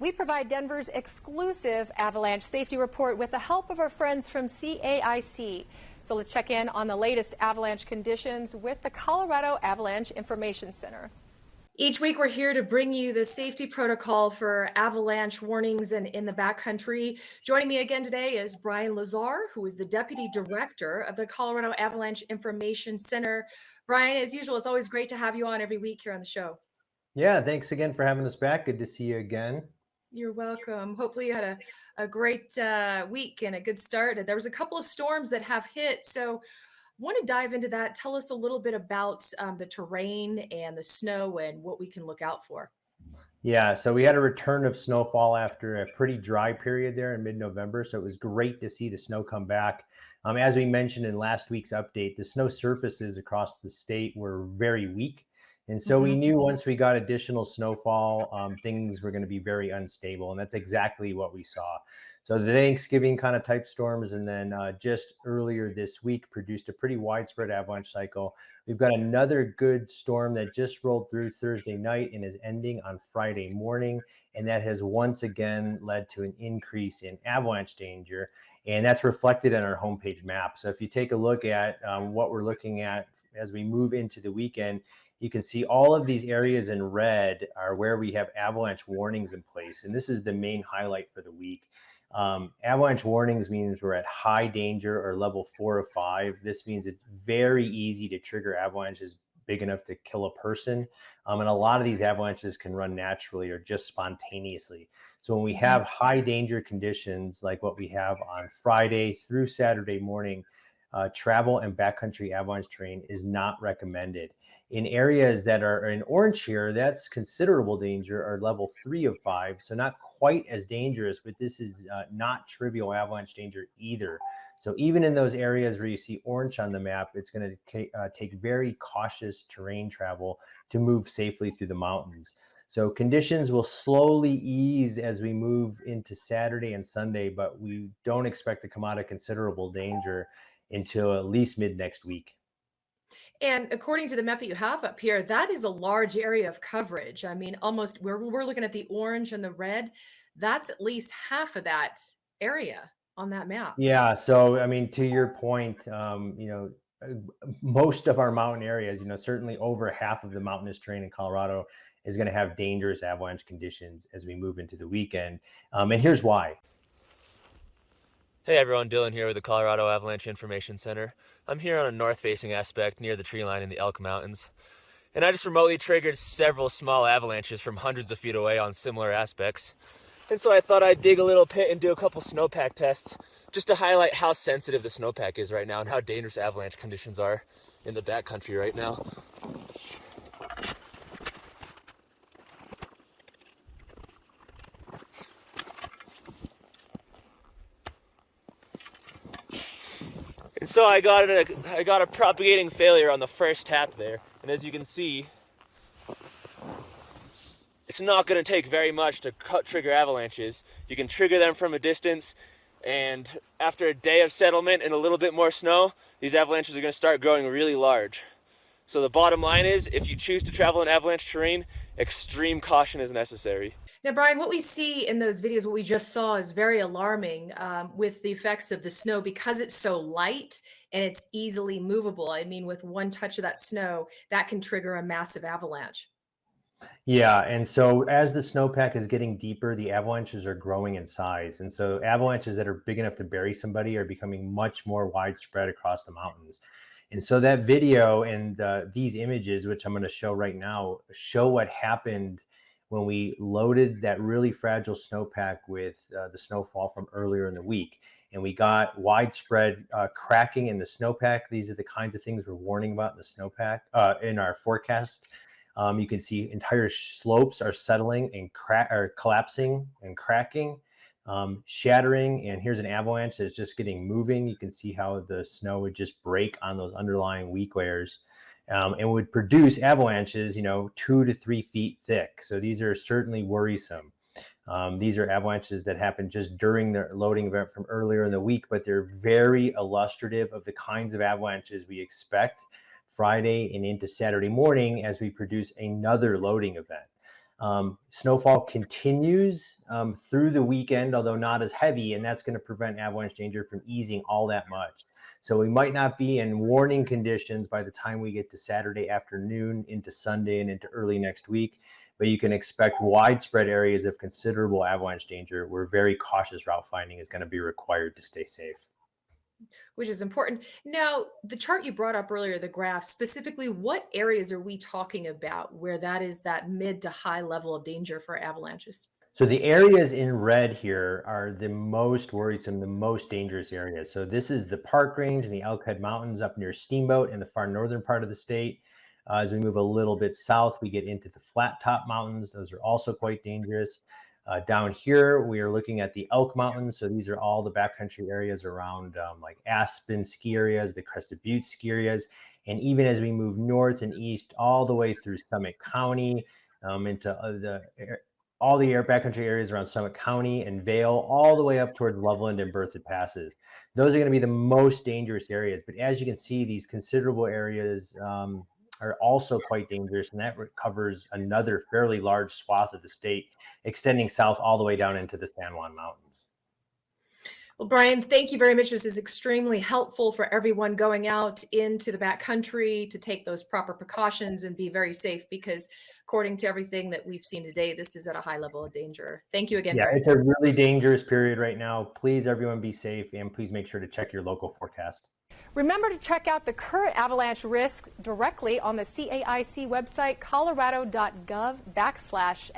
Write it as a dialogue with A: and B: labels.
A: We provide Denver's exclusive avalanche safety report with the help of our friends from CAIC. So let's check in on the latest avalanche conditions with the Colorado Avalanche Information Center. Each week, we're here to bring you the safety protocol for avalanche warnings and in the backcountry. Joining me again today is Brian Lazar, who is the Deputy Director of the Colorado Avalanche Information Center. Brian, as usual, it's always great to have you on every week here on the show.
B: Yeah, thanks again for having us back. Good to see you again.
A: You're welcome. Hopefully you had a great week and a good start. There was a couple of storms that have hit, so want to dive into that. Tell us a little bit about the terrain and the snow and what we can look out for.
B: Yeah, so we had a return of snowfall after a pretty dry period there in mid-November, so it was great to see the snow come back. As we mentioned in last week's update, the snow surfaces across the state were very weak. And so we knew once we got additional snowfall, things were going to be very unstable. And that's exactly what we saw. So the Thanksgiving kind of type storms, and then just earlier this week produced a pretty widespread avalanche cycle. We've got another good storm that just rolled through Thursday night and is ending on Friday morning. And that has once again led to an increase in avalanche danger. And that's reflected in our homepage map. So if you take a look at what we're looking at as we move into the weekend, you can see all of these areas in red are where we have avalanche warnings in place. And this is the main highlight for the week. Avalanche warnings means we're at high danger or level 4 of 5. This means it's very easy to trigger avalanches big enough to kill a person. And a lot of these avalanches can run naturally or just spontaneously. So when we have high danger conditions like what we have on Friday through Saturday morning, travel and backcountry avalanche terrain is not recommended. In areas that are in orange here, that's considerable danger, or level 3 of 5. So not quite as dangerous, but this is not trivial avalanche danger either. So even in those areas where you see orange on the map, it's going to take very cautious terrain travel to move safely through the mountains. So conditions will slowly ease as we move into Saturday and Sunday, but we don't expect to come out of considerable danger until at least mid next week.
A: And according to the map that you have up here, that is a large area of coverage. I mean, almost we're looking at the orange and the red. That's at least half of that area on that map.
B: Yeah, so I mean, to your point, most of our mountain areas, certainly over half of the mountainous terrain in Colorado is going to have dangerous avalanche conditions as we move into the weekend. And here's why.
C: Hey everyone, Dylan here with the Colorado Avalanche Information Center. I'm here on a north-facing aspect near the tree line in the Elk Mountains. And I just remotely triggered several small avalanches from hundreds of feet away on similar aspects. And so I thought I'd dig a little pit and do a couple snowpack tests just to highlight how sensitive the snowpack is right now and how dangerous avalanche conditions are in the backcountry right now. And so I got a propagating failure on the first tap there, and as you can see, it's not going to take very much to trigger avalanches. You can trigger them from a distance, and after a day of settlement and a little bit more snow, these avalanches are going to start growing really large. So the bottom line is, if you choose to travel in avalanche terrain, extreme caution is necessary.
A: Now, Brian, what we see in those videos, what we just saw, is very alarming with the effects of the snow because it's so light and it's easily movable. I mean, with one touch of that snow, that can trigger a massive avalanche.
B: Yeah, and so as the snowpack is getting deeper, the avalanches are growing in size. And so avalanches that are big enough to bury somebody are becoming much more widespread across the mountains. And so that video and these images, which I'm going to show right now, show what happened when we loaded that really fragile snowpack with the snowfall from earlier in the week. And we got widespread cracking in the snowpack. These are the kinds of things we're warning about in the snowpack in our forecast. You can see entire slopes are settling and collapsing and cracking, shattering. And here's an avalanche that's just getting moving. You can see how the snow would just break on those underlying weak layers. And would produce avalanches, 2 to 3 feet thick. So these are certainly worrisome. These are avalanches that happened just during the loading event from earlier in the week, but they're very illustrative of the kinds of avalanches we expect Friday and into Saturday morning as we produce another loading event. Snowfall continues through the weekend, although not as heavy, and that's going to prevent avalanche danger from easing all that much. So we might not be in warning conditions by the time we get to Saturday afternoon into Sunday and into early next week, but you can expect widespread areas of considerable avalanche danger where very cautious route finding is going to be required to stay safe.
D: Which is important. Now, the chart you brought up earlier, the graph, specifically, what areas are we talking about where that is that mid to high level of danger for avalanches?
B: So the areas in red here are the most worrisome, the most dangerous areas. So this is the Park Range and the Elkhead Mountains up near Steamboat in the far northern part of the state. As we move a little bit south, we get into the Flat Top Mountains. Those are also quite dangerous. Down here, we are looking at the Elk Mountains. So these are all the backcountry areas around like Aspen ski areas, the Crested Butte ski areas. And even as we move north and east, all the way through Summit County, into all the backcountry areas around Summit County and Vail, all the way up towards Loveland and Berthoud Passes. Those are going to be the most dangerous areas. But as you can see, these considerable areas are also quite dangerous, and that covers another fairly large swath of the state, extending south all the way down into the San Juan Mountains.
D: Well, Brian, thank you very much. This is extremely helpful for everyone going out into the backcountry to take those proper precautions and be very safe, because according to everything that we've seen today, this is at a high level of danger. Thank you again,
B: Yeah,
D: Brian.
B: it's a really dangerous period right now. Please, everyone, be safe, and please make sure to check your local forecast.
A: Remember to check out the current avalanche risks directly on the CAIC website, colorado.gov/avalanche.